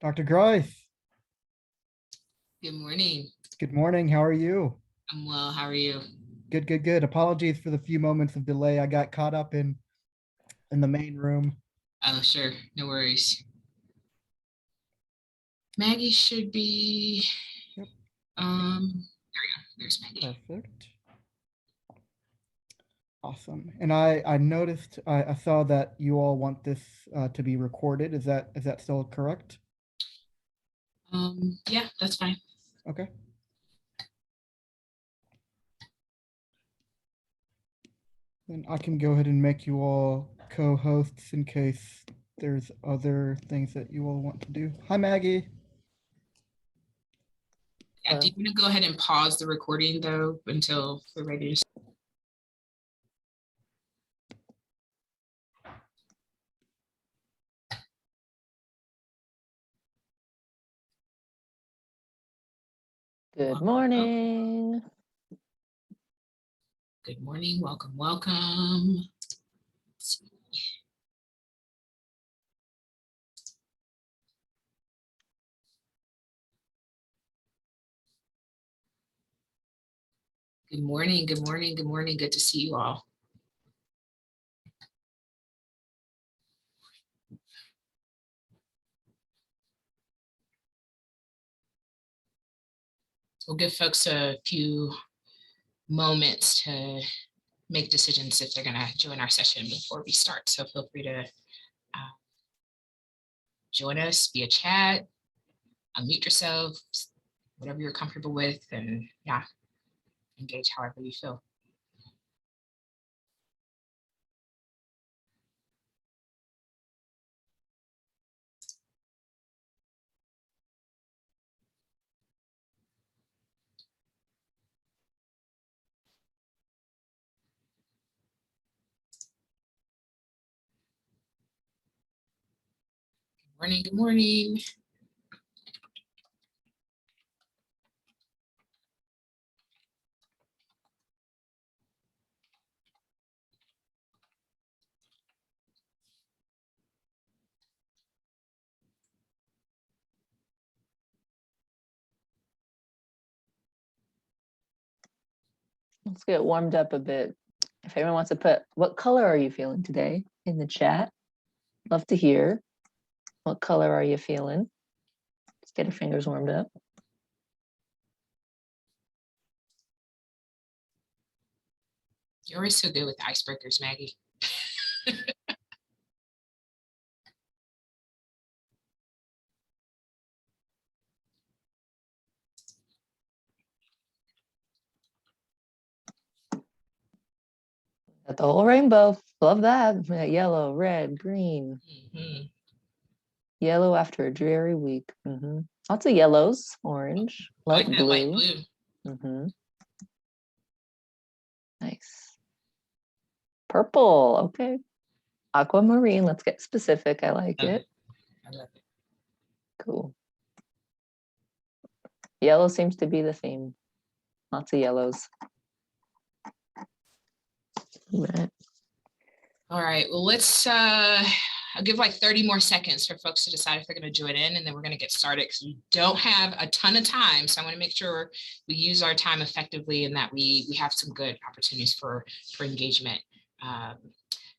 Dr. Grice, Good morning. good morning. How are you? I'm well. How are you? Good, good, good. Apologies for the few moments of delay. I got caught up in the main room. Oh, sure. No worries. Maggie should be, Yep, there we go. There's Maggie. perfect. Awesome. And I noticed I saw that you all want this to be recorded. Is that still correct? Yeah, that's fine. Okay. Then I can go ahead and make you all co-hosts in case there's other things that you all want to do. Hi, Maggie. Yeah, do you want to go ahead and pause the recording though until we're ready to Good morning. Good morning. Welcome, welcome. Let's see. Good morning, good morning, good morning. Good to see you all. We'll give folks a few moments to make decisions if they're going to join our session before we start. So feel free to join us via chat, unmute yourself, whatever you're comfortable with, and yeah, engage however you feel. Good morning, good morning. Let's get warmed up a bit. If anyone wants to put, what color are you feeling today in the chat? Love to hear. What color are you feeling? Let's get our fingers warmed up. You're always so good with icebreakers, Maggie. Got the whole rainbow. Love that. Yellow, red, green. Yellow after a dreary week. Lots of yellows, orange, light like that blue. Light blue. Nice. Purple. Okay. Aquamarine. Let's get specific. I like it. I love it. Cool. Yellow seems to be the theme. Lots of yellows. Right. All right, well, let's I'll give like 30 more seconds for folks to decide if they're going to join in, and then we're going to get started because we don't have a ton of time. So I want to make sure we use our time effectively and that we have some good opportunities for engagement.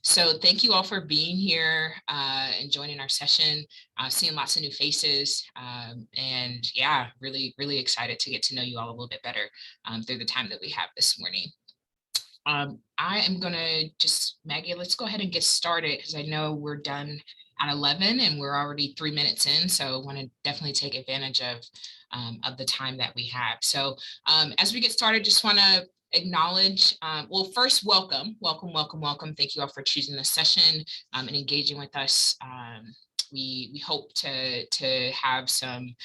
So thank you all for being here and joining our session, seeing lots of new faces, and yeah, really, really excited to get to know you all a little bit better through the time that we have this morning. I am gonna just, Maggie, let's go ahead and get started because I know we're done at 11 and we're already 3 minutes in. So I want to definitely take advantage of the time that we have. So as we get started, just want to acknowledge, well, first, welcome. Thank you all for choosing this session and engaging with us. We hope to have some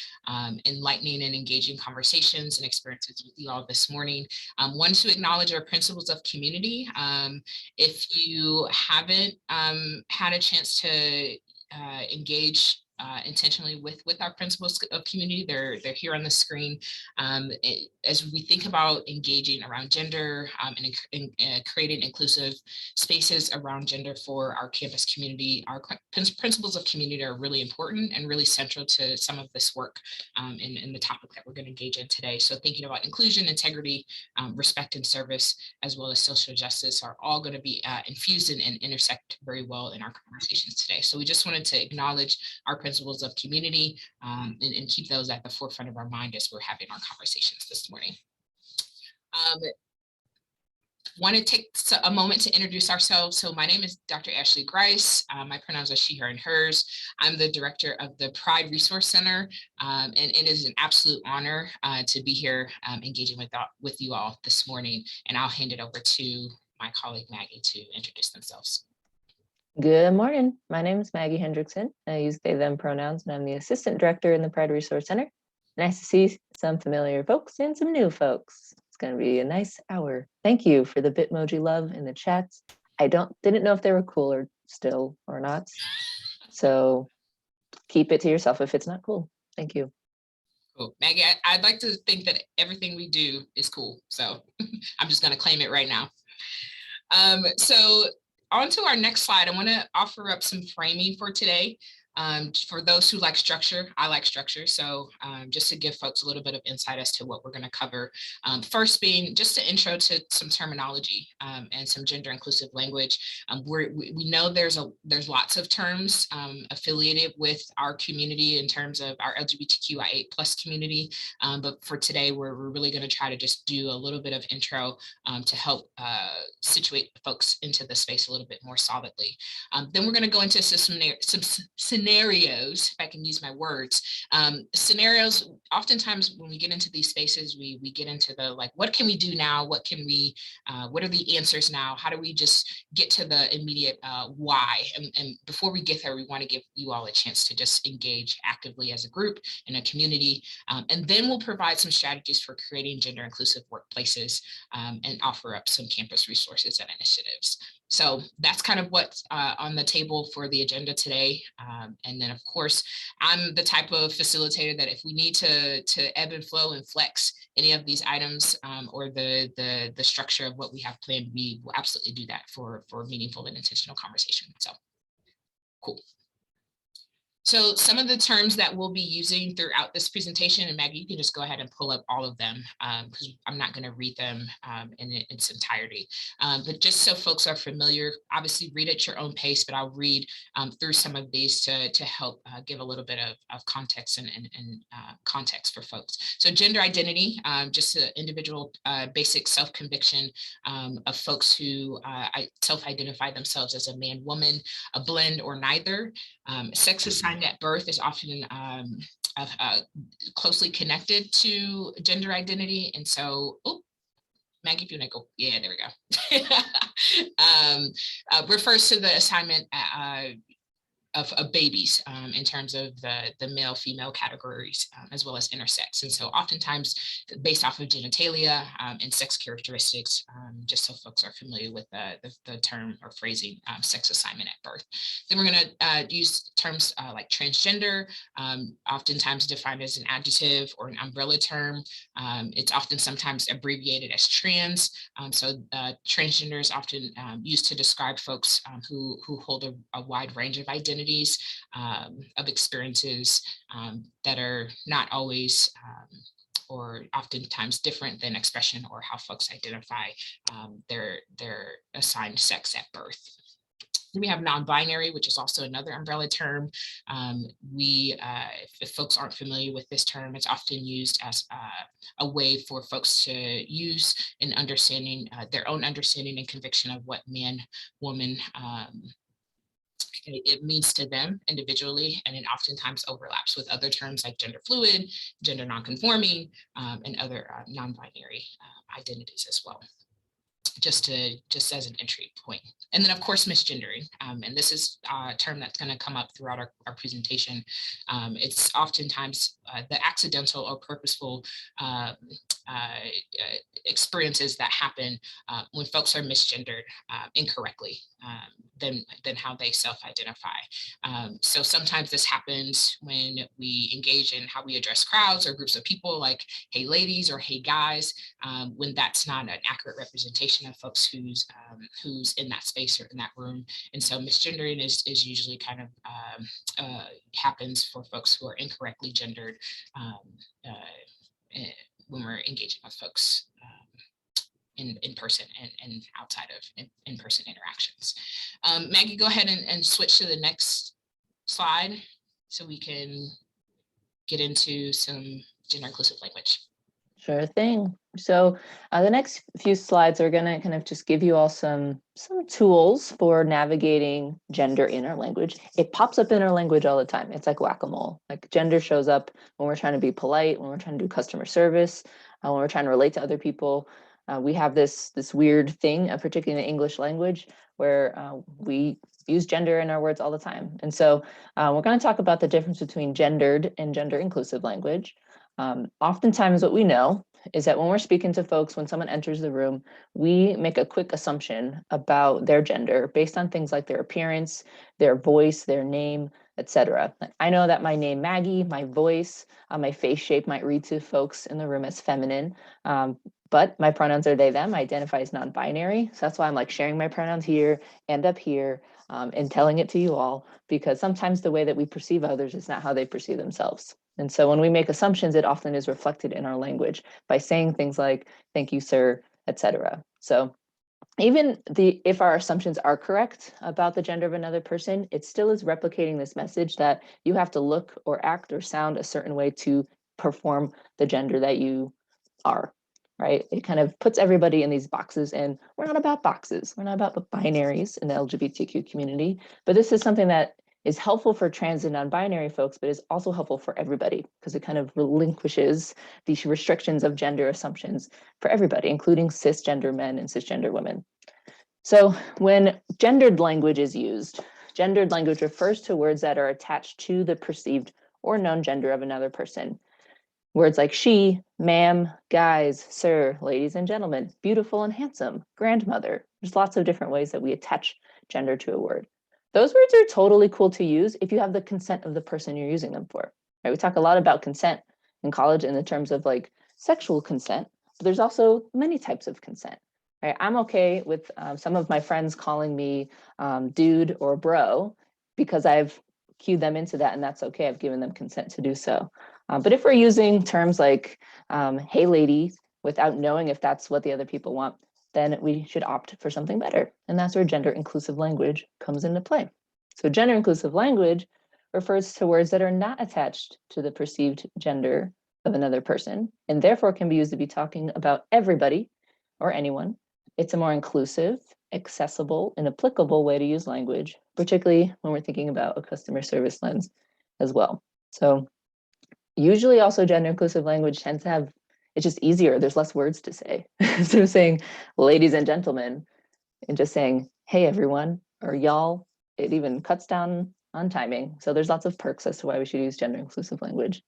enlightening and engaging conversations and experiences with you all this morning. One, to acknowledge our principles of community. If you haven't had a chance to engage intentionally with our principles of community. They're here on the screen. As we think about engaging around gender and creating inclusive spaces around gender for our campus community, our principles of community are really important and really central to some of this work in the topic that we're going to engage in today. So thinking about inclusion, integrity, respect and service, as well as social justice are all going to be infused and intersect very well in our conversations today. So we just wanted to acknowledge our principles of community and keep those at the forefront of our mind as we're having our conversations this morning. Want to take a moment to introduce ourselves. So my name is Dr. Ashley Grice. My pronouns are she, her, and hers. I'm the director of the Pride Resource Center, and it is an absolute honor to be here engaging with you all this morning. And I'll hand it over to my colleague Maggie to introduce themselves. Good morning. My name is Maggie Hendrickson. I use they, them pronouns, and I'm the assistant director in the Pride Resource Center. Nice to see some familiar folks and some new folks. It's going to be a nice hour. Thank you for the Bitmoji love in the chats. I didn't know if they were cool or still or not. So keep it to yourself if it's not cool. Thank you. Cool. Maggie, I'd like to think that everything we do is cool. So I'm just going to claim it right now. So on to our next slide, I want to offer up some framing for today. For those who like structure, I like structure. So just to give folks a little bit of insight as to what we're going to cover. First being just an intro to some terminology and some gender inclusive language. We know there's lots of terms affiliated with our community in terms of our LGBTQIA+ community. But for today, we're really going to try to just do a little bit of intro to help situate folks into the space a little bit more solidly. Then we're going to go into some scenarios, if I can use my words. Scenarios, oftentimes when we get into these spaces, we get into the like, what can we do now? What are the answers now? How do we just get to the immediate why? And before we get there, we want to give you all a chance to just engage actively as a group in a community. And then we'll provide some strategies for creating gender inclusive workplaces and offer up some campus resources and initiatives. So that's kind of what's on the table for the agenda today. And then of course, I'm the type of facilitator that if we need to ebb and flow and flex any of these items or the structure of what we have planned, we will absolutely do that for meaningful and intentional conversation. So cool. So some of the terms that we'll be using throughout this presentation, and Maggie, you can just go ahead and pull up all of them because I'm not going to read them in its entirety. But just so folks are familiar, obviously read at your own pace, but I'll read through some of these to help give a little bit of context and context for folks. So gender identity, just an individual basic self-conviction of folks who self-identify themselves as a man, woman, a blend or neither. Sex assigned at birth is often closely connected to gender identity. And so, Maggie, if you want to go, yeah, there we go. Refers to the assignment of babies in terms of the male female categories as well as intersex, and so oftentimes based off of genitalia and sex characteristics, just so folks are familiar with the term or phrasing sex assignment at birth. Then we're going to use terms like transgender, oftentimes defined as an adjective or an umbrella term. It's often sometimes abbreviated as trans. So transgender is often used to describe folks who hold a wide range of identities, of experiences that are not always or oftentimes different than expression or how folks identify their assigned sex at birth. We have non-binary, which is also another umbrella term. If folks aren't familiar with this term, it's often used as a way for folks to use in understanding their own understanding and conviction of what man, woman, it means to them individually, and it oftentimes overlaps with other terms like gender fluid, gender nonconforming, and other non-binary identities as well. Just as an entry point. And then of course, misgendering. And this is a term that's going to come up throughout our presentation. It's oftentimes the accidental or purposeful experiences that happen when folks are misgendered incorrectly. than how they self-identify. So sometimes this happens when we engage in how we address crowds or groups of people, like, hey ladies, or hey guys, when that's not an accurate representation of folks who's in that space or in that room. And so misgendering is usually kind of happens for folks who are incorrectly gendered when we're engaging with folks in person and outside of in-person interactions. Maggie, go ahead and switch to the next slide so we can get into some gender inclusive language. Sure thing. So the next few slides are going to kind of just give you all some tools for navigating gender in our language. It pops up in our language all the time. It's like whack-a-mole. Like gender shows up when we're trying to be polite, when we're trying to do customer service, when we're trying to relate to other people. We have this weird thing, particularly in the English language, where we use gender in our words all the time. And so we're going to talk about the difference between gendered and gender inclusive language. Oftentimes what we know is that when we're speaking to folks, when someone enters the room, we make a quick assumption about their gender based on things like their appearance, their voice, their name, etc. I know that my name, Maggie, my voice, my face shape might read to folks in the room as feminine, but my pronouns are they, them. I identify as non-binary. So that's why I'm like sharing my pronouns here and up here and telling it to you all, because sometimes the way that we perceive others is not how they perceive themselves. And so when we make assumptions, it often is reflected in our language by saying things like, thank you, sir, etc. So even if our assumptions are correct about the gender of another person, it still is replicating this message that you have to look or act or sound a certain way to perform the gender that you are, right? It kind of puts everybody in these boxes, and we're not about boxes. We're not about the binaries in the LGBTQ community, but this is something that is helpful for trans and non-binary folks, but is also helpful for everybody because it kind of relinquishes these restrictions of gender assumptions for everybody, including cisgender men and cisgender women. So when gendered language is used, gendered language refers to words that are attached to the perceived or known gender of another person. Words like she, ma'am, guys, sir, ladies and gentlemen, beautiful and handsome, grandmother. There's lots of different ways that we attach gender to a word. Those words are totally cool to use if you have the consent of the person you're using them for. Right? We talk a lot about consent in college in the terms of like sexual consent, but there's also many types of consent. Right? I'm okay with some of my friends calling me dude or bro because I've cued them into that, and that's okay. I've given them consent to do so. But if we're using terms like hey lady without knowing if that's what the other people want, then we should opt for something better. And that's where gender inclusive language comes into play. So gender inclusive language refers to words that are not attached to the perceived gender of another person, and therefore can be used to be talking about everybody or anyone. It's a more inclusive, accessible, and applicable way to use language, particularly when we're thinking about a customer service lens as well. So usually also gender inclusive language tends to have, it's just easier. There's less words to say. Instead of saying ladies and gentlemen and just saying, hey, everyone, or y'all, it even cuts down on timing. So there's lots of perks as to why we should use gender inclusive language.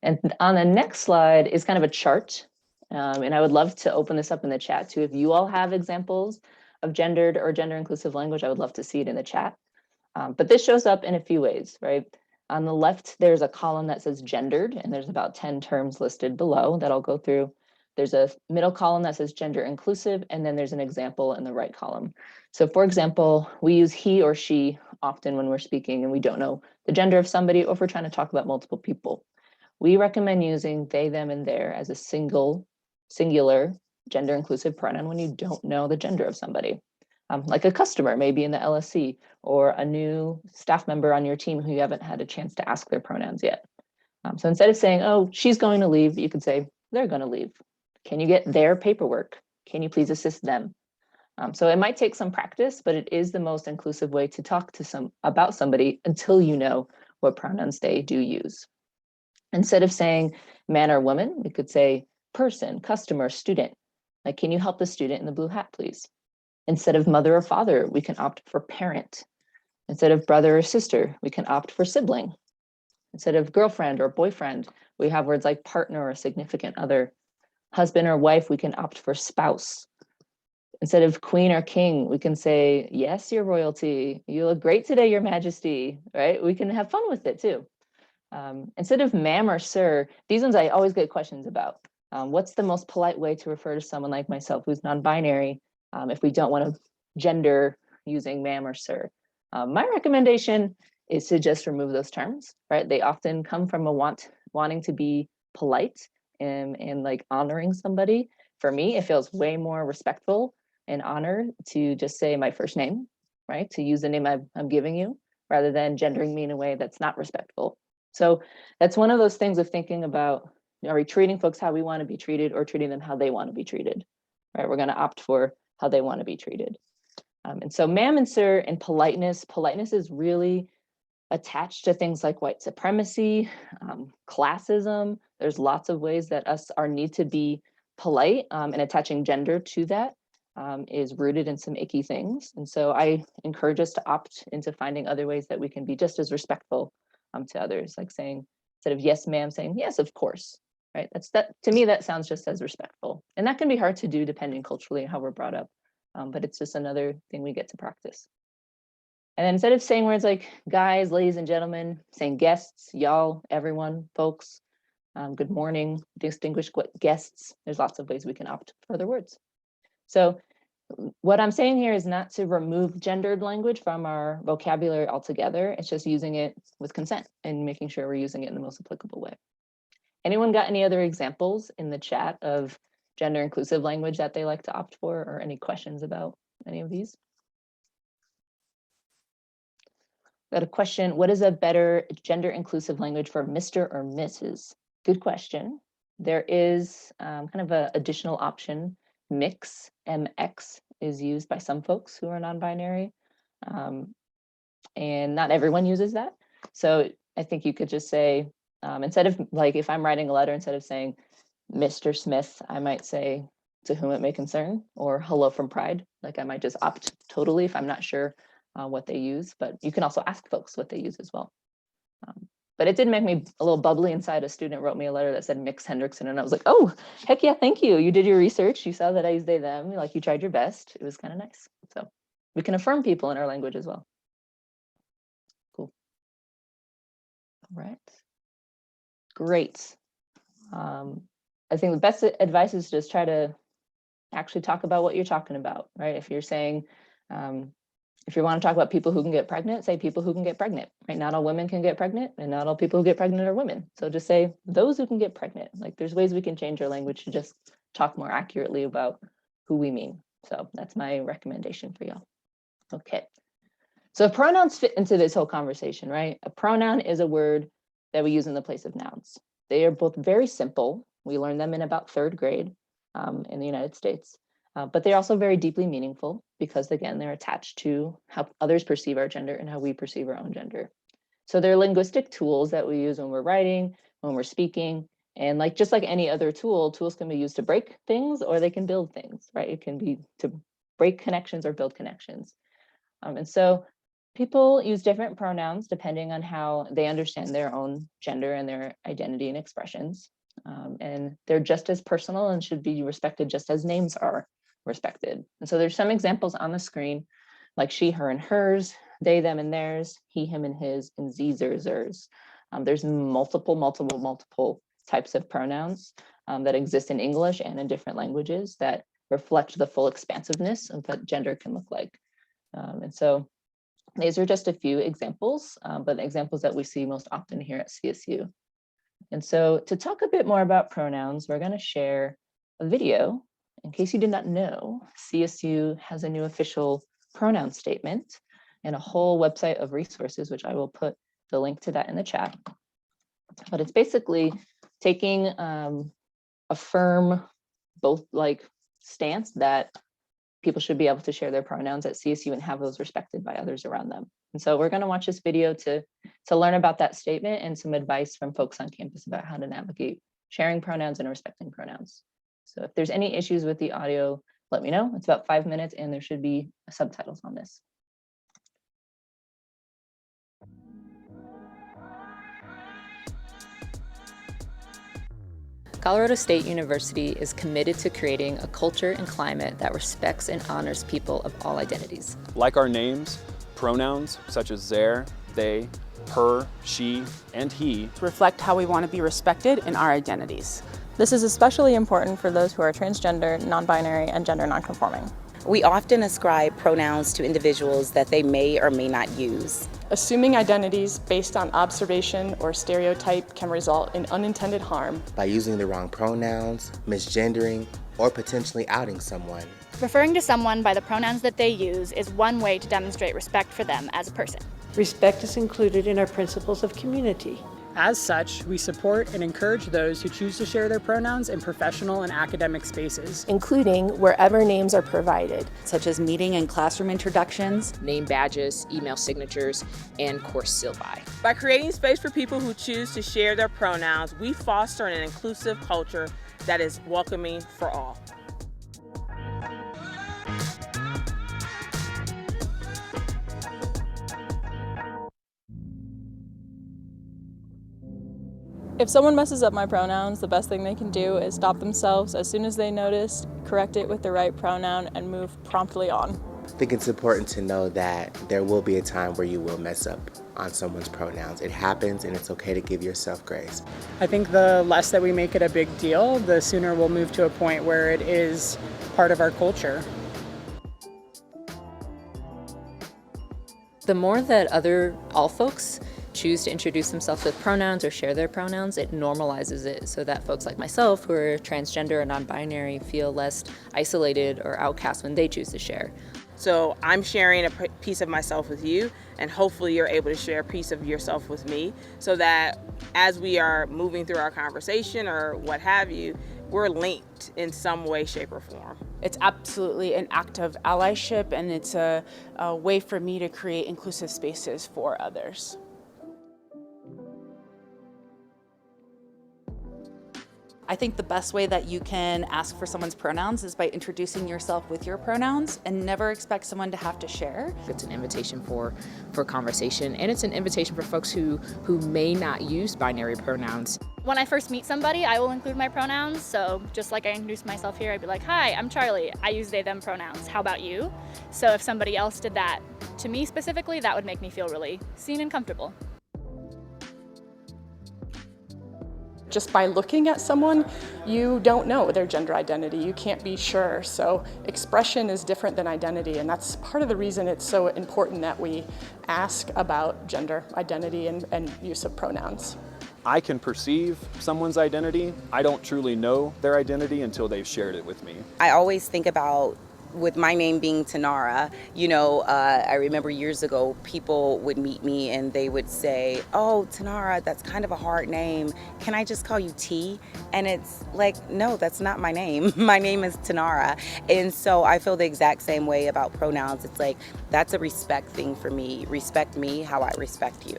And on the next slide is kind of a chart. And I would love to open this up in the chat too. If you all have examples of gendered or gender inclusive language, I would love to see it in the chat. But this shows up in a few ways, right? On the left, there's a column that says gendered, and there's about 10 terms listed below that I'll go through. There's a middle column that says gender inclusive, and then there's an example in the right column. So for example, we use he or she often when we're speaking and we don't know the gender of somebody, or if we're trying to talk about multiple people. We recommend using they, them, and their as a singular gender inclusive pronoun when you don't know the gender of somebody. Like a customer, maybe in the LSC, or a new staff member on your team who you haven't had a chance to ask their pronouns yet. So instead of saying, oh, she's going to leave, you could say, they're going to leave. Can you get their paperwork? Can you please assist them? So it might take some practice, but it is the most inclusive way to talk to about somebody until you know what pronouns they do use. Instead of saying man or woman, we could say person, customer, student. Like, can you help the student in the blue hat, please? Instead of mother or father, we can opt for parent. Instead of brother or sister, we can opt for sibling. Instead of girlfriend or boyfriend, we have words like partner or significant other. Husband or wife, we can opt for spouse. Instead of queen or king, we can say, yes, your royalty. You look great today, your majesty, right? We can have fun with it too. Instead of ma'am or sir, these ones I always get questions about. What's the most polite way to refer to someone like myself who's non-binary if we don't want to gender using ma'am or sir? My recommendation is to just remove those terms, right? They often come from a wanting to be polite and like honoring somebody. For me, it feels way more respectful and honor to just say my first name, right? To use the name I'm giving you rather than gendering me in a way that's not respectful. So that's one of those things of thinking about, are we treating folks how we want to be treated or treating them how they want to be treated, right? We're going to opt for how they want to be treated. And so ma'am and sir and politeness is really attached to things like white supremacy, classism. There's lots of ways that our need to be polite and attaching gender to that is rooted in some icky things. And so I encourage us to opt into finding other ways that we can be just as respectful to others, like saying, instead of yes, ma'am, saying yes, of course, right? To me, that sounds just as respectful. And that can be hard to do depending culturally how we're brought up. But it's just another thing we get to practice. And then instead of saying words like guys, ladies and gentlemen, saying guests, y'all, everyone, folks, good morning, distinguished guests, there's lots of ways we can opt for other words. So what I'm saying here is not to remove gendered language from our vocabulary altogether. It's just using it with consent and making sure we're using it in the most applicable way. Anyone got any other examples in the chat of gender inclusive language that they like to opt for, or any questions about any of these? Got a question, what is a better gender inclusive language for Mr. or Mrs.? Good question. There is kind of an additional option, mix, MX, is used by some folks who are non-binary. And not everyone uses that. So I think you could just say, instead of like, if I'm writing a letter, instead of saying Mr. Smith, I might say to whom it may concern, or hello from Pride. Like I might just opt totally if I'm not sure what they use, but you can also ask folks what they use as well. But it did make me a little bubbly inside. A student wrote me a letter that said Mix Hendrickson, and I was like, oh, heck yeah, thank you. You did your research. You saw that I used they, them, like you tried your best. It was kind of nice. So we can affirm people in our language as well. Cool. All right. Great. I think the best advice is just try to actually talk about what you're talking about, right? If you're saying, if you want to talk about people who can get pregnant, say people who can get pregnant, right? Not all women can get pregnant, and not all people who get pregnant are women. So just say those who can get pregnant. Like there's ways we can change our language to just talk more accurately about who we mean. So that's my recommendation for y'all. Okay. So pronouns fit into this whole conversation, right? A pronoun is a word that we use in the place of nouns. They are both very simple. We learned them in about third grade in the United States. But they're also very deeply meaningful because, again, they're attached to how others perceive our gender and how we perceive our own gender. So they're linguistic tools that we use when we're writing, when we're speaking, and like just like any other tool, tools can be used to break things or they can build things, right? It can be to break connections or build connections. And so people use different pronouns depending on how they understand their own gender and their identity and expressions. And they're just as personal and should be respected just as names are respected. And so there's some examples on the screen, like she, her, and hers, they, them, and theirs, he, him, and his, and ze, zer, zers. There's multiple types of pronouns that exist in English and in different languages that reflect the full expansiveness of what gender can look like. And so these are just a few examples, but the examples that we see most often here at CSU. And so to talk a bit more about pronouns, we're going to share a video. In case you did not know, CSU has a new official pronoun statement and a whole website of resources, which I will put the link to that in the chat. But it's basically taking a firm, both like stance that people should be able to share their pronouns at CSU and have those respected by others around them. And so we're going to watch this video to learn about that statement and some advice from folks on campus about how to navigate sharing pronouns and respecting pronouns. So if there's any issues with the audio, let me know. It's about 5 minutes and there should be subtitles on this. Colorado State University is committed to creating a culture and climate that respects and honors people of all identities. Like our names, pronouns such as their, they, her, she, and he reflect how we want to be respected in our identities. This is especially important for those who are transgender, non-binary, and gender nonconforming. We often ascribe pronouns to individuals that they may or may not use. Assuming identities based on observation or stereotype can result in unintended harm. By using the wrong pronouns, misgendering, or potentially outing someone. Referring to someone by the pronouns that they use is one way to demonstrate respect for them as a person. Respect is included in our principles of community. As such, we support and encourage those who choose to share their pronouns in professional and academic spaces, including wherever names are provided, such as meeting and classroom introductions, name badges, email signatures, and course syllabi. By creating space for people who choose to share their pronouns, we foster an inclusive culture that is welcoming for all. If someone messes up my pronouns, the best thing they can do is stop themselves as soon as they notice, correct it with the right pronoun, and move promptly on. I think it's important to know that there will be a time where you will mess up on someone's pronouns. It happens, and it's okay to give yourself grace. I think the less that we make it a big deal, the sooner we'll move to a point where it is part of our culture. The more that all folks choose to introduce themselves with pronouns or share their pronouns, it normalizes it so that folks like myself who are transgender or non-binary feel less isolated or outcast when they choose to share. So I'm sharing a piece of myself with you, and hopefully you're able to share a piece of yourself with me, so that as we are moving through our conversation or what have you, we're linked in some way, shape, or form. It's absolutely an act of allyship, and it's a way for me to create inclusive spaces for others. I think the best way that you can ask for someone's pronouns is by introducing yourself with your pronouns, and never expect someone to have to share. It's an invitation for conversation, and it's an invitation for folks who may not use binary pronouns. When I first meet somebody, I will include my pronouns. So just like I introduced myself here, I'd be like, hi, I'm Charlie. I use they, them pronouns. How about you? So if somebody else did that to me specifically, that would make me feel really seen and comfortable. Just by looking at someone, you don't know their gender identity. You can't be sure. So expression is different than identity, and that's part of the reason it's so important that we ask about gender identity and use of pronouns. I can perceive someone's identity. I don't truly know their identity until they've shared it with me. I always think about, with my name being Tanara, I remember years ago, people would meet me and they would say, oh, Tanara, that's kind of a hard name. Can I just call you T? And it's like, no, that's not my name. My name is Tanara. And so I feel the exact same way about pronouns. It's like, that's a respect thing for me. Respect me how I respect you.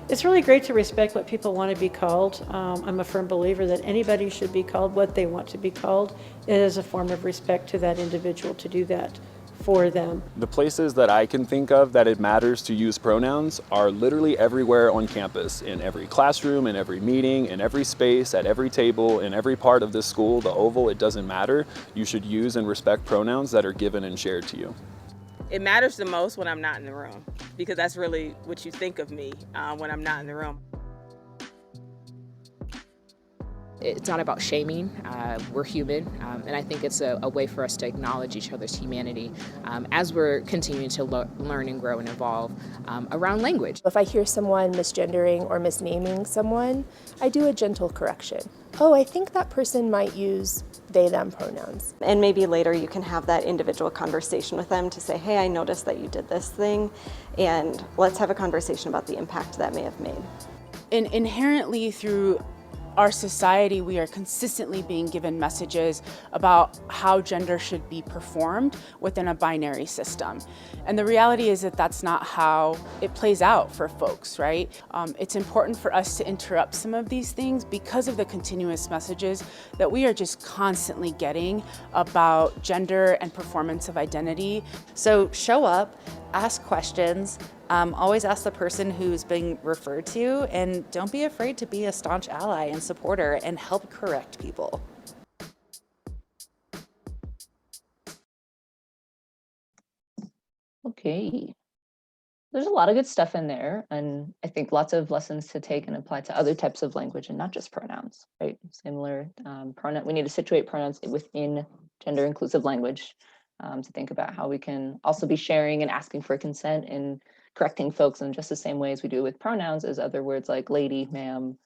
It's really great to respect what people want to be called. I'm a firm believer that anybody should be called what they want to be called. It is a form of respect to that individual to do that for them. The places that I can think of that it matters to use pronouns are literally everywhere on campus, in every classroom, in every meeting, in every space, at every table, in every part of this school, the oval, it doesn't matter. You should use and respect pronouns that are given and shared to you. It matters the most when I'm not in the room, because that's really what you think of me when I'm not in the room. It's not about shaming. We're human, and I think it's a way for us to acknowledge each other's humanity as we're continuing to learn and grow and evolve around language. If I hear someone misgendering or misnaming someone, I do a gentle correction. Oh, I think that person might use they, them pronouns. And maybe later you can have that individual conversation with them to say, hey, I noticed that you did this thing, and let's have a conversation about the impact that may have made. And inherently through our society, we are consistently being given messages about how gender should be performed within a binary system. And the reality is that that's not how it plays out for folks, right? It's important for us to interrupt some of these things because of the continuous messages that we are just constantly getting about gender and performance of identity. So show up, ask questions, Always ask the person who's being referred to, and don't be afraid to be a staunch ally and supporter and help correct people. Okay. There's a lot of good stuff in there, and I think lots of lessons to take and apply to other types of language and not just pronouns, right? Similar pronoun. We need to situate pronouns within gender inclusive language to think about how we can also be sharing and asking for consent and correcting folks in just the same ways we do with pronouns as other words like lady, ma'am,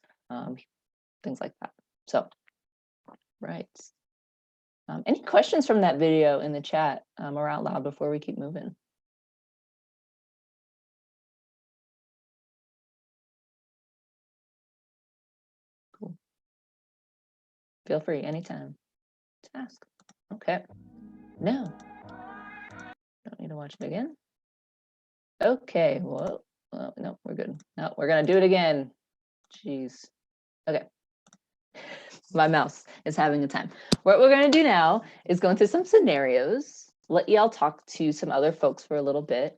things like that. So, right. Any questions from that video in the chat or out loud before we keep moving? Cool. Feel free anytime to ask. Okay. No. Don't need to watch it again. Okay. Well, no, we're good. No, we're gonna do it again. Jeez. Okay. My mouse is having a time. What we're gonna do now is go into some scenarios, let y'all talk to some other folks for a little bit.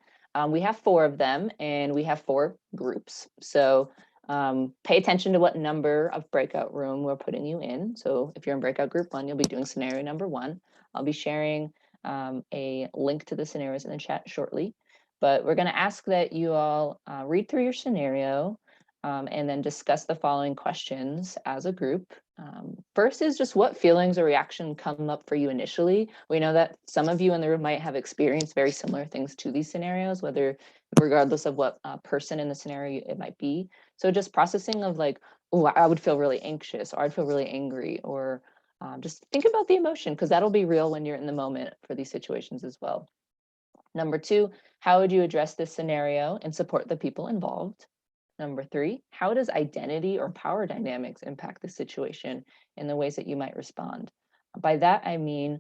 We have 4 of them and we have 4 groups. So pay attention to what number of breakout room we're putting you in. So if you're in breakout group 1, you'll be doing scenario number 1. I'll be sharing a link to the scenarios in the chat shortly, but we're going to ask that you all read through your scenario and then discuss the following questions as a group. First is just what feelings or reaction come up for you initially. We know that some of you in the room might have experienced very similar things to these scenarios, regardless of what person in the scenario it might be. So just processing of like, oh, I would feel really anxious, or I'd feel really angry, or just think about the emotion, because that'll be real when you're in the moment for these situations as well. Number 2, how would you address this scenario and support the people involved? Number 3, how does identity or power dynamics impact the situation in the ways that you might respond? By that, I mean,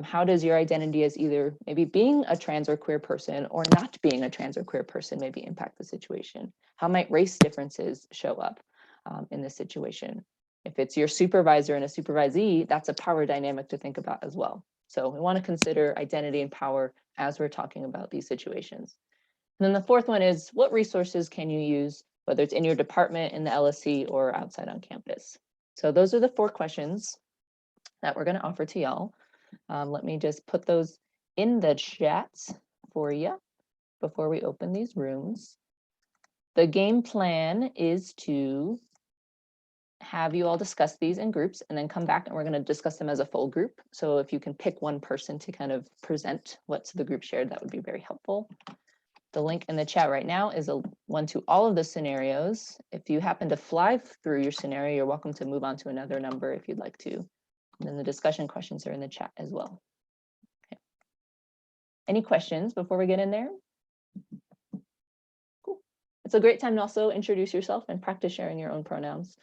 how does your identity as either maybe being a trans or queer person or not being a trans or queer person maybe impact the situation? How might race differences show up in this situation? If it's your supervisor and a supervisee, that's a power dynamic to think about as well. So we want to consider identity and power as we're talking about these situations. And then the 4th one is, what resources can you use, whether it's in your department, in the LSC, or outside on campus? So those are the 4 questions that we're going to offer to y'all. Let me just put those in the chat for you before we open these rooms. The game plan is to have you all discuss these in groups and then come back and we're going to discuss them as a full group. So if you can pick one person to kind of present what's the group shared, that would be very helpful. The link in the chat right now is a one to all of the scenarios. If you happen to fly through your scenario, you're welcome to move on to another number if you'd like to. And then the discussion questions are in the chat as well. Okay. Any questions before we get in there? Cool. It's a great time to also introduce yourself and practice sharing your own pronouns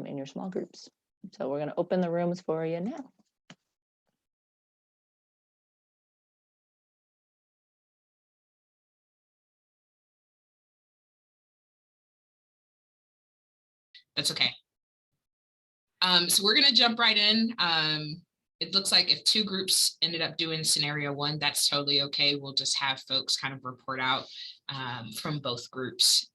in your small groups. So we're going to open the rooms for you now. That's okay. So we're gonna jump right in. It looks like if 2 groups ended up doing scenario 1, that's totally okay. We'll just have folks kind of report out from both groups,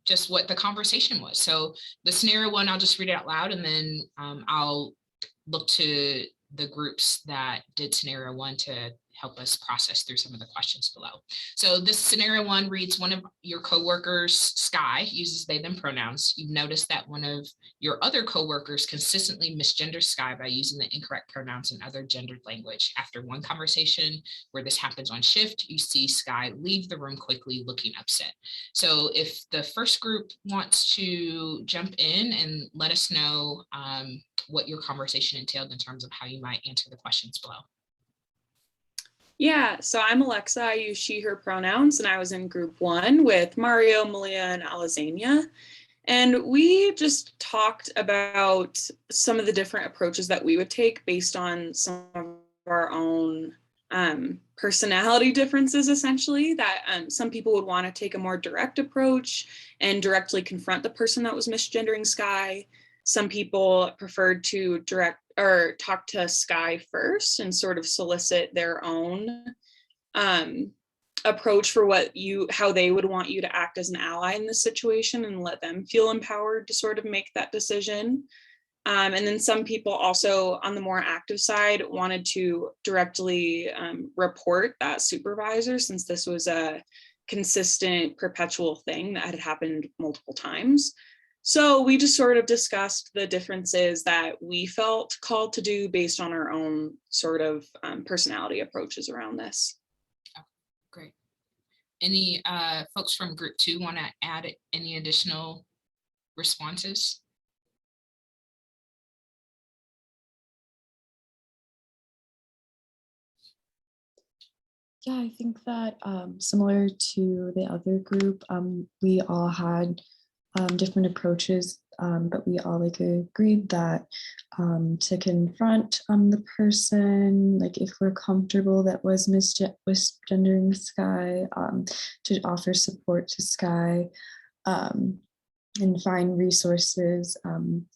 just what the conversation was. So the scenario 1, I'll just read it out loud, and then I'll look to the groups that did scenario 1 to help us process through some of the questions below. So this scenario 1 reads, one of your coworkers, Sky, uses they, them pronouns. You've noticed that one of your other coworkers consistently misgenders Sky by using the incorrect pronouns in other gendered language. After one conversation where this happens on shift, you see Sky leave the room quickly looking upset. So if the first group wants to jump in and let us know what your conversation entailed in terms of how you might answer the questions below. Yeah, so I'm Alexa. I use she, her pronouns, and I was in group 1 with Mario, Malia, and Alazania. And we just talked about some of the different approaches that we would take based on some of our own personality differences, essentially, that some people would want to take a more direct approach and directly confront the person that was misgendering Sky. Some people preferred to talk to Sky first and sort of solicit their own approach for how they would want you to act as an ally in this situation, and let them feel empowered to sort of make that decision. And then some people also on the more active side wanted to directly report that supervisor, since this was a consistent, perpetual thing that had happened multiple times. So we just sort of discussed the differences that we felt called to do based on our own sort of personality approaches around this. Great. Any folks from group 2 want to add any additional responses? Yeah, I think that similar to the other group, we all had different approaches, but we all like agreed that to confront the person, like if we're comfortable that was misgendering Sky, to offer support to Sky, and find resources.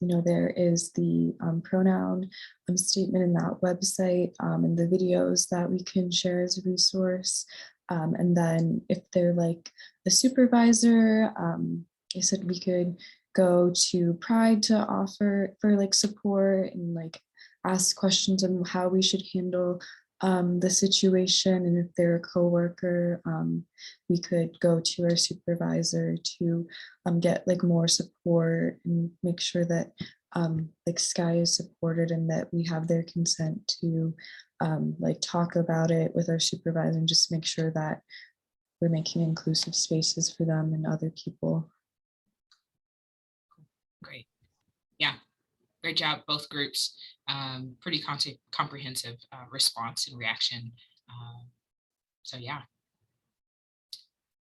There is the pronoun statement in that website, and the videos that we can share as a resource. And then if they're like the supervisor, I said we could go to Pride to offer for like support and like ask questions on how we should handle the situation. And if they're a coworker, we could go to our supervisor to get like more support and make sure that like Sky is supported and that we have their consent to like talk about it with our supervisor and just make sure that we're making inclusive spaces for them and other people. Great. Yeah, great job, both groups. Pretty comprehensive response and reaction. So yeah.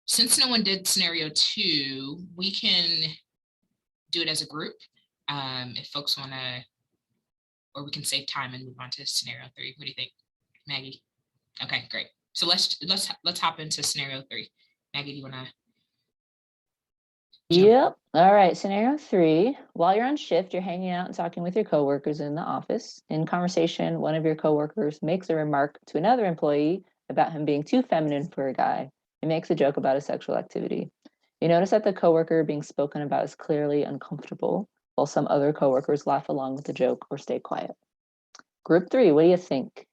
Since no one did scenario 2, we can do it as a group. If folks want to, or we can save time and move on to scenario 3. What do you think, Maggie? Okay, great. So let's hop into scenario 3. Maggie, do you want to? Yep. All right. Scenario 3. While you're on shift, you're hanging out and talking with your coworkers in the office. In conversation, one of your coworkers makes a remark to another employee about him being too feminine for a guy. He makes a joke about his sexual activity. You notice that the coworker being spoken about is clearly uncomfortable, while some other coworkers laugh along with the joke or stay quiet. Group 3, what do you think?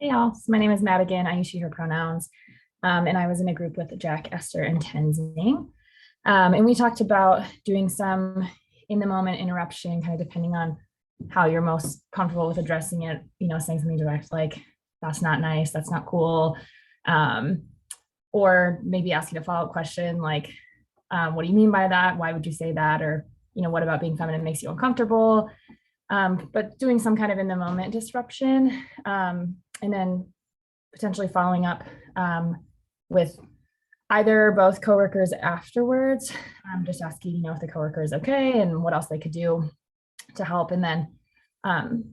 Hey y'all, so my name is Matt again. I use she, her pronouns. And I was in a group with Jack, Esther, and Tenzing. And we talked about doing some in the moment interruption, kind of depending on how you're most comfortable with addressing it, saying something direct like, that's not nice, that's not cool. Or maybe asking a follow-up question like, what do you mean by that? Why would you say that? Or, what about being feminine makes you uncomfortable? But doing some kind of in the moment disruption, and then potentially following up with either both coworkers afterwards, just asking, if the coworker is okay and what else they could do to help. And then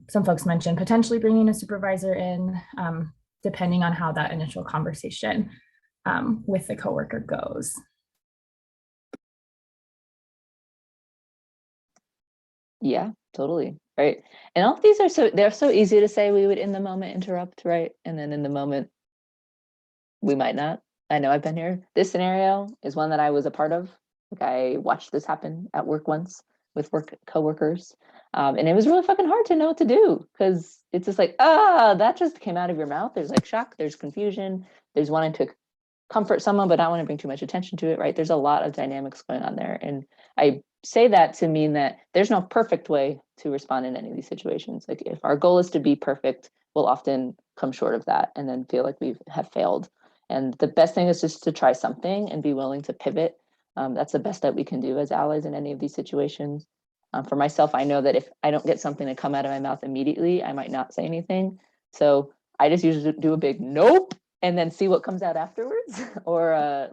some folks mentioned potentially bringing a supervisor in, depending on how that initial conversation with the coworker goes. Yeah, totally. Right. And all of these they're so easy to say we would in the moment interrupt, right? And then in the moment, we might not. I know I've been here. This scenario is one that I was a part of. Like I watched this happen at work once with coworkers. And it was really fucking hard to know what to do because it's just like, that just came out of your mouth. There's like shock, there's confusion, there's wanting to comfort someone, but not want to bring too much attention to it, right? There's a lot of dynamics going on there. And I say that to mean that there's no perfect way to respond in any of these situations. Like if our goal is to be perfect, we'll often come short of that and then feel like we have failed. And the best thing is just to try something and be willing to pivot. That's the best that we can do as allies in any of these situations. For myself, I know that if I don't get something to come out of my mouth immediately, I might not say anything. So I just usually do a big nope and then see what comes out afterwards. Or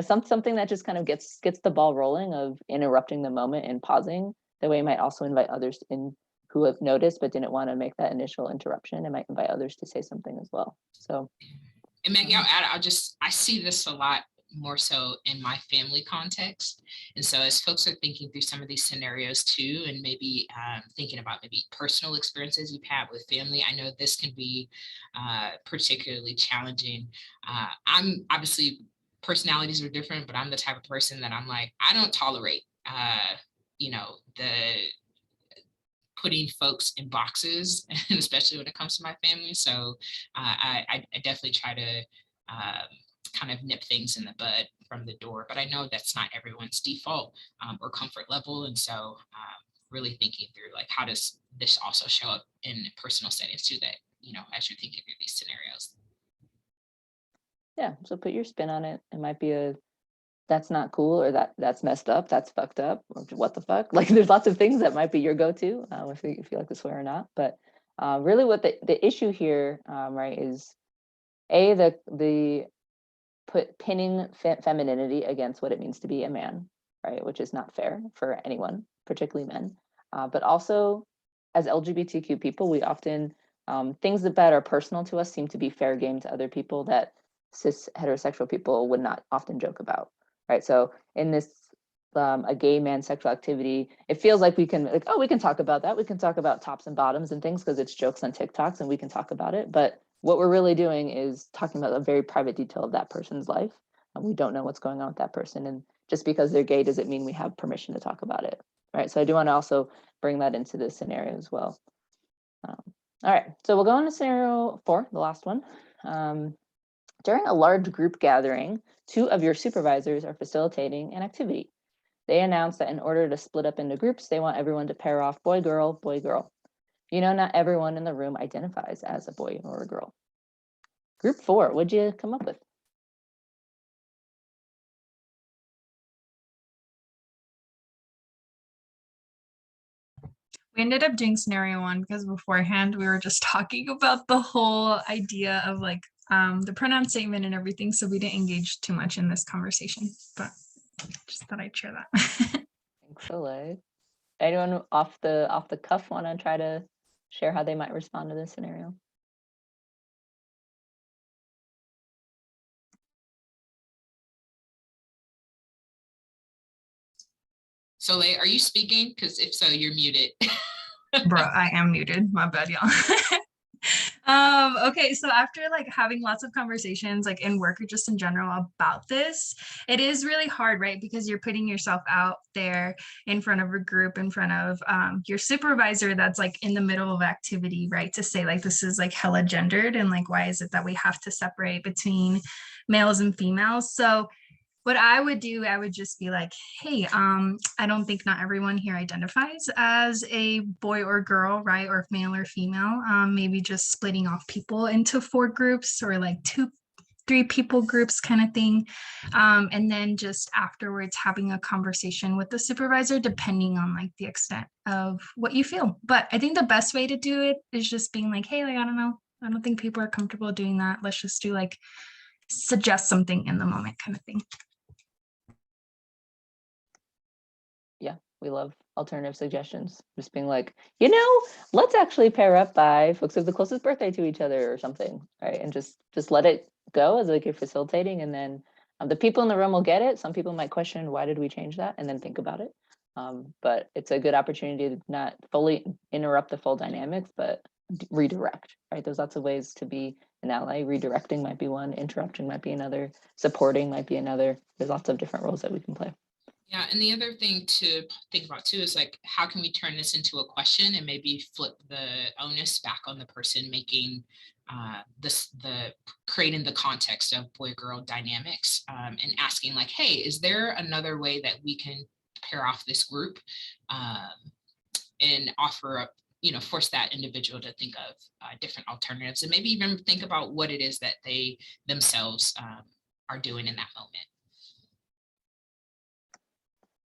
something that just kind of gets the ball rolling of interrupting the moment and pausing. That way it might also invite others in who have noticed but didn't want to make that initial interruption. It might invite others to say something as well. So. And Maggie, I'll add, I see this a lot more so in my family context. And so as folks are thinking through some of these scenarios too, and maybe thinking about maybe personal experiences you've had with family, I know this can be particularly challenging. I'm obviously, personalities are different, but I'm the type of person that I'm like, I don't tolerate, the putting folks in boxes, and especially when it comes to my family. So I definitely try to kind of nip things in the bud from the door, but I know that's not everyone's default or comfort level. And so really thinking through like, how does this also show up in personal settings too, that, as you're thinking through these scenarios. Yeah, so put your spin on it. It might be that's not cool, or that's messed up, that's fucked up, or what the fuck. Like there's lots of things that might be your go-to if you like to swear or not. But really what the issue here, right, is the pinning femininity against what it means to be a man, right, which is not fair for anyone, particularly men. But also as LGBTQ people, we often, things that are personal to us seem to be fair game to other people that cis heterosexual people would not often joke about. Right. So in this, a gay man's sexual activity, it feels like we can talk about that. We can talk about tops and bottoms and things because it's jokes on TikToks and we can talk about it. But what we're really doing is talking about a very private detail of that person's life. And we don't know what's going on with that person. And just because they're gay doesn't mean we have permission to talk about it. Right. So I do want to also bring that into this scenario as well. All right. So we'll go into scenario 4, the last one. During a large group gathering, 2 of your supervisors are facilitating an activity. They announce that in order to split up into groups, they want everyone to pair off boy, girl, boy, girl. Not everyone in the room identifies as a boy or a girl. Group 4, what'd you come up with? We ended up doing scenario 1 because beforehand we were just talking about the whole idea of like the pronoun statement and everything, so we didn't engage too much in this conversation, but just thought I'd share that. Thanks, Soleil. Anyone off the cuff want to try to share how they might respond to this scenario? Soleil, are you speaking? Because if so, you're muted. Bro, I am muted. My bad, y'all. Okay, so after like having lots of conversations like in work or just in general about this, it is really hard, right? Because you're putting yourself out there in front of a group, in front of your supervisor that's like in the middle of activity, right? To say like, this is like hella gendered and like, why is it that we have to separate between males and females? So what I would do, I would just be like, hey, I don't think not everyone here identifies as a boy or girl, right? Or male or female. Maybe just splitting off people into 4 groups or like 2-3 people groups kind of thing. And then just afterwards having a conversation with the supervisor, depending on like the extent of what you feel. But I think the best way to do it is just being like, hey, like, I don't know. I don't think people are comfortable doing that. Let's just do like, suggest something in the moment kind of thing. Yeah, we love alternative suggestions. Just being like, let's actually pair up by folks with the closest birthday to each other or something, right? And just let it go as like you're facilitating, and then the people in the room will get it. Some people might question, why did we change that? And then think about it. But it's a good opportunity to not fully interrupt the full dynamics, but redirect, right? There's lots of ways to be an ally. Redirecting might be one, interrupting might be another, supporting might be another. There's lots of different roles that we can play. Yeah, and the other thing to think about too is like, how can we turn this into a question and maybe flip the onus back on the person making creating the context of boy-girl dynamics, and asking like, hey, is there another way that we can pair off this group and offer up, force that individual to think of different alternatives, and maybe even think about what it is that they themselves are doing in that moment.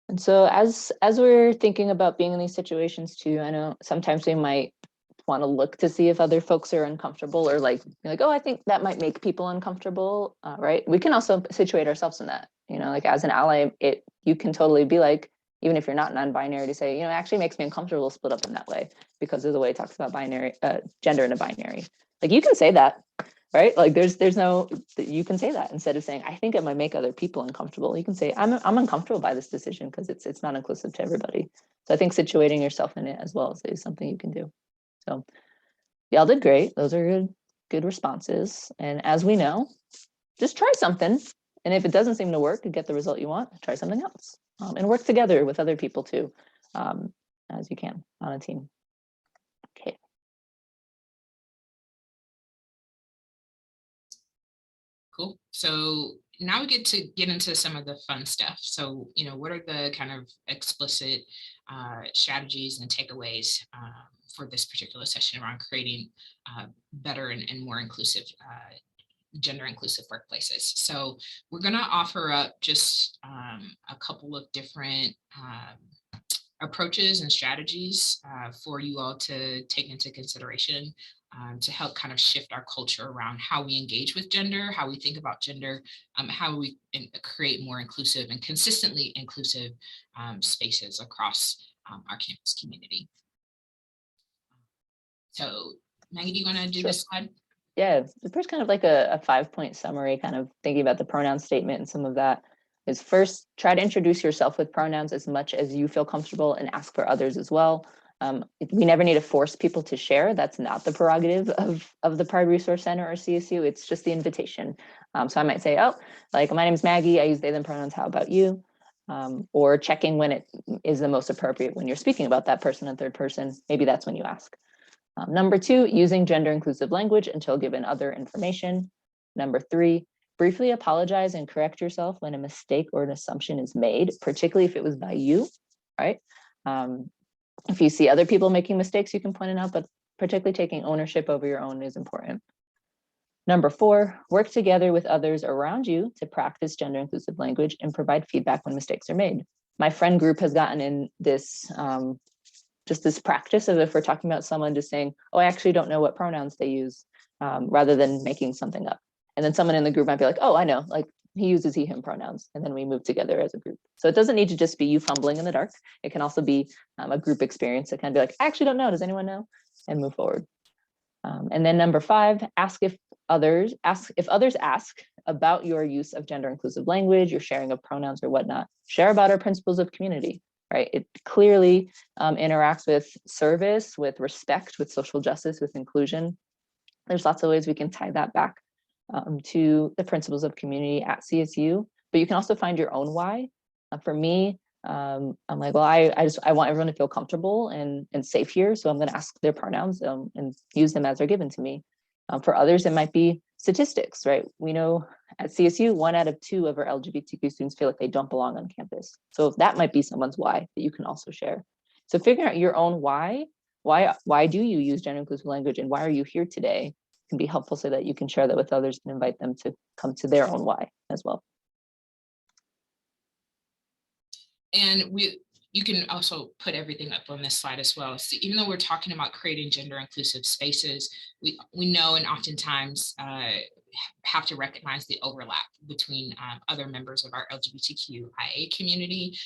And so as we're thinking about being in these situations too, I know sometimes we might want to look to see if other folks are uncomfortable, or like, oh, I think that might make people uncomfortable, right? We can also situate ourselves in that, like as an ally, you can totally be like, even if you're not non-binary, to say, it actually makes me uncomfortable to split up in that way because of the way it talks about binary, gender in a binary. Like you can say that, right? Like there's no, you can say that instead of saying, I think it might make other people uncomfortable. You can say, I'm uncomfortable by this decision because it's not inclusive to everybody. So I think situating yourself in it as well is something you can do. So y'all did great. Those are good responses. And as we know, just try something. And if it doesn't seem to work and get the result you want, try something else. And work together with other people too, as you can on a team. Okay. Cool. So now we get into some of the fun stuff. So, what are the kind of explicit strategies and takeaways for this particular session around creating better and more inclusive gender inclusive workplaces? So we're going to offer up just a couple of different approaches and strategies for you all to take into consideration to help kind of shift our culture around how we engage with gender, how we think about gender, how we create more inclusive and consistently inclusive spaces across our campus community. So Maggie, do you want to do this slide? Yeah, first kind of like a 5-point summary, kind of thinking about the pronoun statement, and some of that is first, try to introduce yourself with pronouns as much as you feel comfortable and ask for others as well. We never need to force people to share. That's not the prerogative of the Pride Resource Center or CSU. It's just the invitation. So I might say, oh, like, my name is Maggie. I use they, them pronouns. How about you? Or checking when it is the most appropriate when you're speaking about that person in third person. Maybe that's when you ask. Number 2, using gender inclusive language until given other information. Number 3, briefly apologize and correct yourself when a mistake or an assumption is made, particularly if it was by you, right? If you see other people making mistakes, you can point it out, but particularly taking ownership over your own is important. Number 4, work together with others around you to practice gender inclusive language and provide feedback when mistakes are made. My friend group has gotten in this, just this practice of, if we're talking about someone, just saying, oh, I actually don't know what pronouns they use, rather than making something up. And then someone in the group might be like, oh, I know, like, he uses he, him pronouns. And then we move together as a group. So it doesn't need to just be you fumbling in the dark. It can also be a group experience that can be like, I actually don't know. Does anyone know? And move forward. And then number 5, ask if others ask about your use of gender inclusive language, your sharing of pronouns or whatnot. Share about our principles of community, right? It clearly interacts with service, with respect, with social justice, with inclusion. There's lots of ways we can tie that back to the principles of community at CSU, but you can also find your own why. For me, I'm like, well, I want everyone to feel comfortable and safe here, so I'm going to ask their pronouns and use them as they're given to me. For others, it might be statistics, right? We know at CSU, 1 out of 2 of our LGBTQ students feel like they don't belong on campus. So that might be someone's why that you can also share. So figuring out your own why do you use gender inclusive language, and why are you here today, can be helpful so that you can share that with others and invite them to come to their own why as well. And you can also put everything up on this slide as well. So even though we're talking about creating gender inclusive spaces, we know and oftentimes have to recognize the overlap between other members of our LGBTQIA community,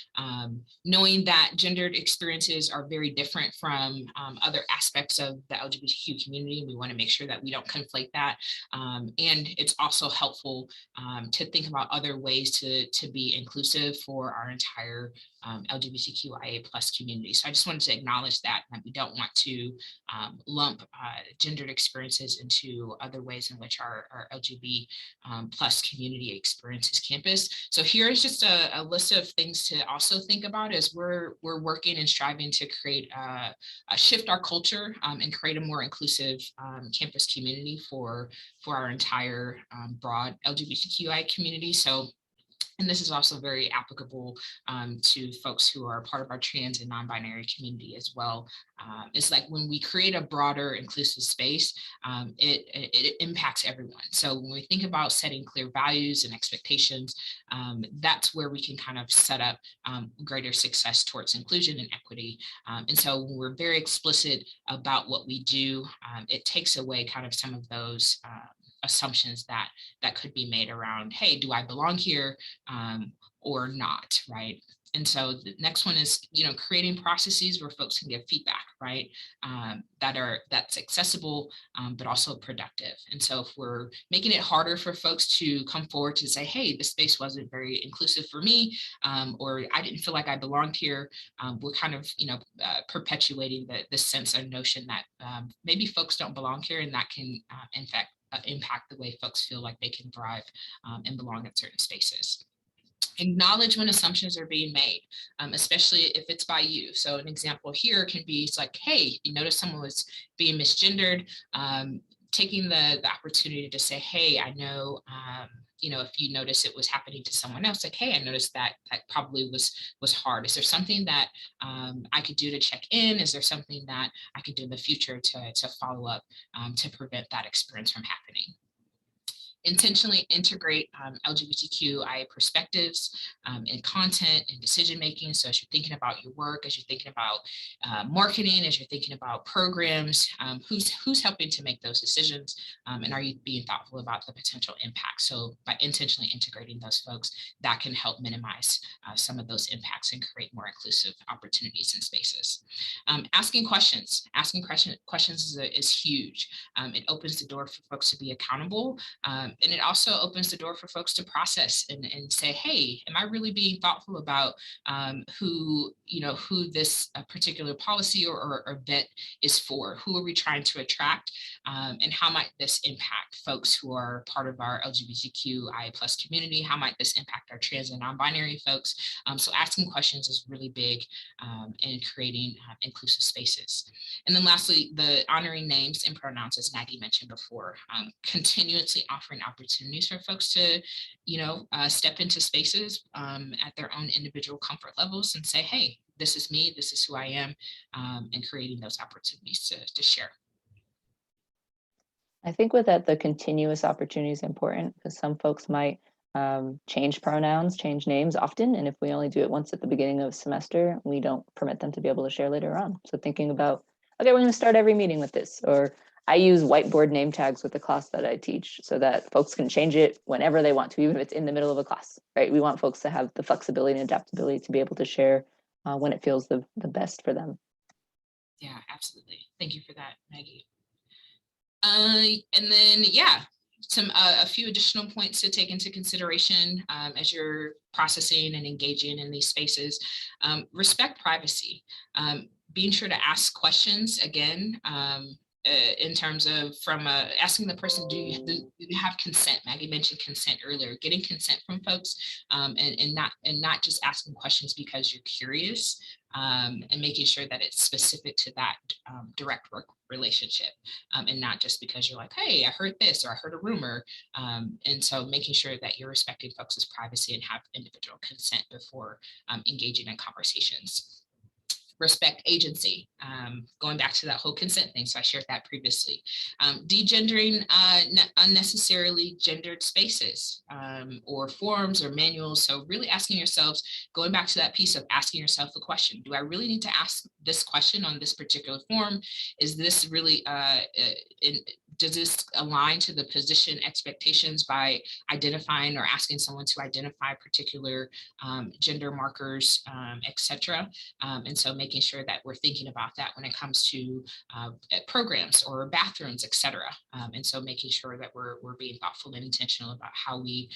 knowing that gendered experiences are very different from other aspects of the LGBTQ community. We want to make sure that we don't conflate that. And it's also helpful to think about other ways to be inclusive for our entire LGBTQIA plus community. So I just wanted to acknowledge that we don't want to lump gendered experiences into other ways in which our LGBT plus community experiences campus. So here's just a list of things to also think about as we're working and striving to create shift our culture and create a more inclusive campus community for our entire broad LGBTQI community. So, and this is also very applicable to folks who are part of our trans and non-binary community as well. It's like when we create a broader inclusive space, it impacts everyone. So when we think about setting clear values and expectations, that's where we can kind of set up greater success towards inclusion and equity. And so when we're very explicit about what we do, it takes away kind of some of those assumptions that could be made around, hey, do I belong here or not, right? And so the next one is, creating processes where folks can give feedback, right? That's accessible, but also productive. And so if we're making it harder for folks to come forward to say, hey, this space wasn't very inclusive for me, or I didn't feel like I belonged here, we're kind of, perpetuating the sense or notion that maybe folks don't belong here, and that can, in fact, impact the way folks feel like they can thrive and belong in certain spaces. Acknowledge when assumptions are being made, especially if it's by you. So an example here can be, it's like, hey, you notice someone was being misgendered, taking the opportunity to say, hey, I know, if you notice it was happening to someone else, like, hey, I noticed that probably was hard. Is there something that I could do to check in? Is there something that I could do in the future to follow up to prevent that experience from happening? Intentionally integrate LGBTQIA perspectives in content and decision making. So as you're thinking about your work, as you're thinking about marketing, as you're thinking about programs, who's helping to make those decisions, and are you being thoughtful about the potential impact? So by intentionally integrating those folks, that can help minimize some of those impacts and create more inclusive opportunities and spaces. Asking questions is huge. It opens the door for folks to be accountable. And it also opens the door for folks to process and say, hey, am I really being thoughtful about who this particular policy or event is for? Who are we trying to attract? And how might this impact folks who are part of our LGBTQIA+ community? How might this impact our trans and non-binary folks? So asking questions is really big in creating inclusive spaces. And then lastly, the honoring names and pronouns, as Maggie mentioned before, continuously offering opportunities for folks to, step into spaces at their own individual comfort levels and say, hey, this is me, this is who I am, and creating those opportunities to share. I think with that, the continuous opportunity is important because some folks might change pronouns, change names often. And if we only do it once at the beginning of a semester, we don't permit them to be able to share later on. So thinking about, okay, we're going to start every meeting with this, or I use whiteboard name tags with the class that I teach so that folks can change it whenever they want to, even if it's in the middle of a class, right? We want folks to have the flexibility and adaptability to be able to share when it feels the best for them. Yeah, absolutely. Thank you for that, Maggie. And then, yeah, a few additional points to take into consideration as you're processing and engaging in these spaces. Respect privacy. Being sure to ask questions again, in terms of asking the person, do you have consent? Maggie mentioned consent earlier. Getting consent from folks, and not just asking questions because you're curious, and making sure that it's specific to that direct work relationship, and not just because you're like, hey, I heard this or I heard a rumor. And so making sure that you're respecting folks' privacy and have individual consent before engaging in conversations. Respect agency, going back to that whole consent thing. So I shared that previously. Degendering unnecessarily gendered spaces or forms or manuals. So really asking yourselves, going back to that piece of asking yourself the question, do I really need to ask this question on this particular form? Is this really, does this align to the position expectations by identifying or asking someone to identify particular gender markers, et cetera? And so making sure that we're thinking about that when it comes to programs or bathrooms, et cetera. And so making sure that we're being thoughtful and intentional about how we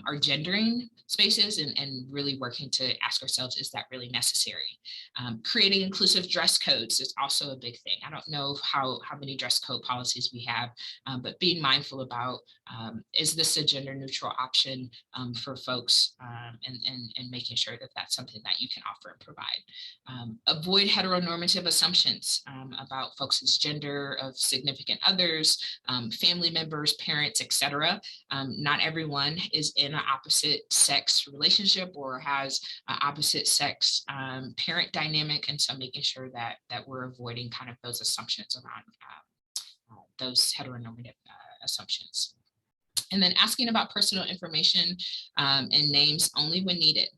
are gendering spaces and really working to ask ourselves, is that really necessary? Creating inclusive dress codes is also a big thing. I don't know how many dress code policies we have, but being mindful about, is this a gender neutral option for folks, and making sure that that's something that you can offer and provide. Avoid heteronormative assumptions about folks' gender, of significant others, family members, parents, etc. Not everyone is in an opposite sex relationship or has an opposite sex parent dynamic, and so making sure that we're avoiding kind of those assumptions around those heteronormative assumptions. And then asking about personal information and names only when needed.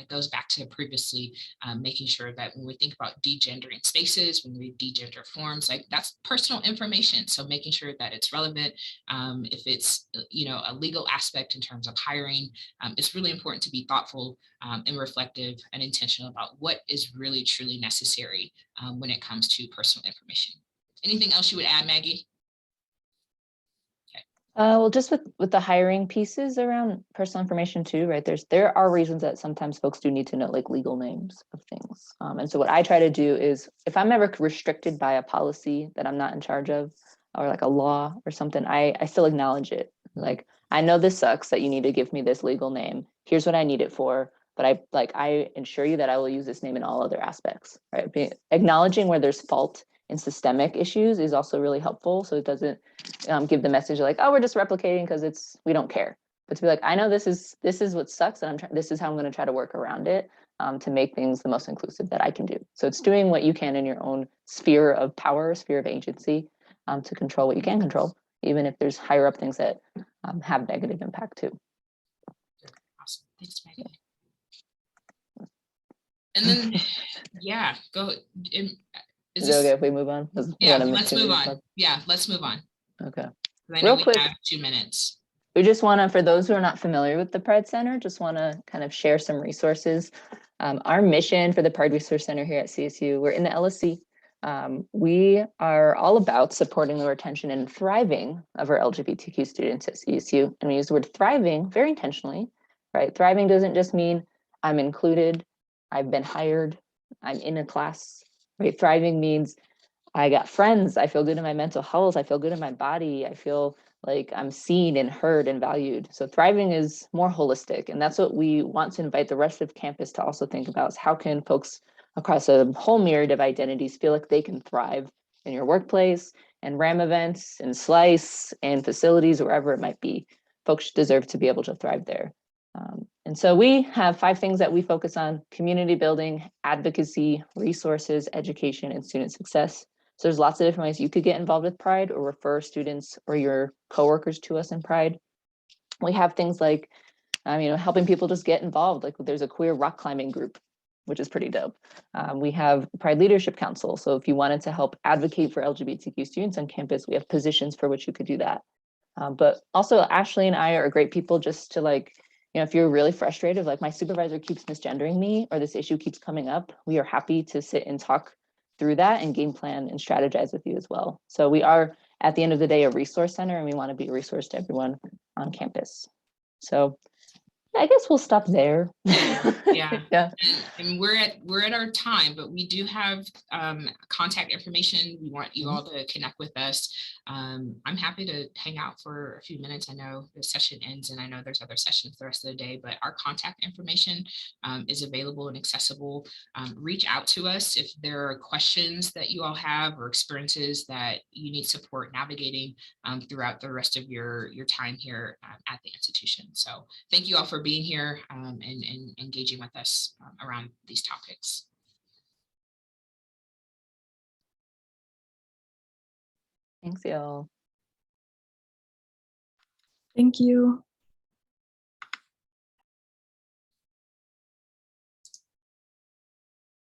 it goes back to previously making sure that when we think about degendering spaces, when we degender forms, like that's personal information. So making sure that it's relevant. If it's, a legal aspect in terms of hiring, it's really important to be thoughtful and reflective and intentional about what is really truly necessary when it comes to personal information. Anything else you would add, Maggie? Well, just with the hiring pieces around personal information too, right? There are reasons that sometimes folks do need to know like legal names of things. And so what I try to do is if I'm ever restricted by a policy that I'm not in charge of, or like a law or something, I still acknowledge it. Like, I know this sucks that you need to give me this legal name. Here's what I need it for. But I assure you that I will use this name in all other aspects, right? Acknowledging where there's fault in systemic issues is also really helpful. So it doesn't give the message like, oh, we're just replicating because we don't care. But to be like, I know this is what sucks, and this is how I'm going to try to work around it to make things the most inclusive that I can do. So it's doing what you can in your own sphere of power, sphere of agency, to control what you can control, even if there's higher up things that have negative impact too. Awesome, thanks, Maggie. And then, yeah, go. Is it okay if we move on? Yeah, let's move on. Yeah, let's move on. Okay. I know Real quick, we have 2 minutes. We just want to, for those who are not familiar with the Pride Center, just want to kind of share some resources. Our mission for the Pride Resource Center here at CSU, we're in the LSC. We are all about supporting the retention and thriving of our LGBTQ students at CSU. And we use the word thriving very intentionally, right? Thriving doesn't just mean I'm included, I've been hired, I'm in a class, right? Thriving means I got friends, I feel good in my mental health, I feel good in my body, I feel like I'm seen and heard and valued. So thriving is more holistic. And that's what we want to invite the rest of campus to also think about, is how can folks across a whole myriad of identities feel like they can thrive in your workplace and RAM events and Slice and facilities, wherever it might be. Folks deserve to be able to thrive there. And so we have 5 things that we focus on: community building, advocacy, resources, education, and student success. So there's lots of different ways you could get involved with Pride or refer students or your coworkers to us in Pride. We have things like, helping people just get involved. Like there's a queer rock climbing group, which is pretty dope. We have Pride Leadership Council. So if you wanted to help advocate for LGBTQ students on campus, we have positions for which you could do that. But also Ashley and I are great people just to if you're really frustrated, like my supervisor keeps misgendering me or this issue keeps coming up, we are happy to sit and talk through that and game plan and strategize with you as well. So we are, at the end of the day, a resource center, and we want to be a resource to everyone on campus. So I guess we'll stop there. Yeah. Yeah. And we're at our time, but we do have contact information. We want you all to connect with us. I'm happy to hang out for a few minutes. I know the session ends and I know there's other sessions the rest of the day, but our contact information is available and accessible. Reach out to us if there are questions that you all have or experiences that you need support navigating throughout the rest of your time here at the institution. So thank you all for being here and engaging with us around these topics. Thanks, y'all. Thank you.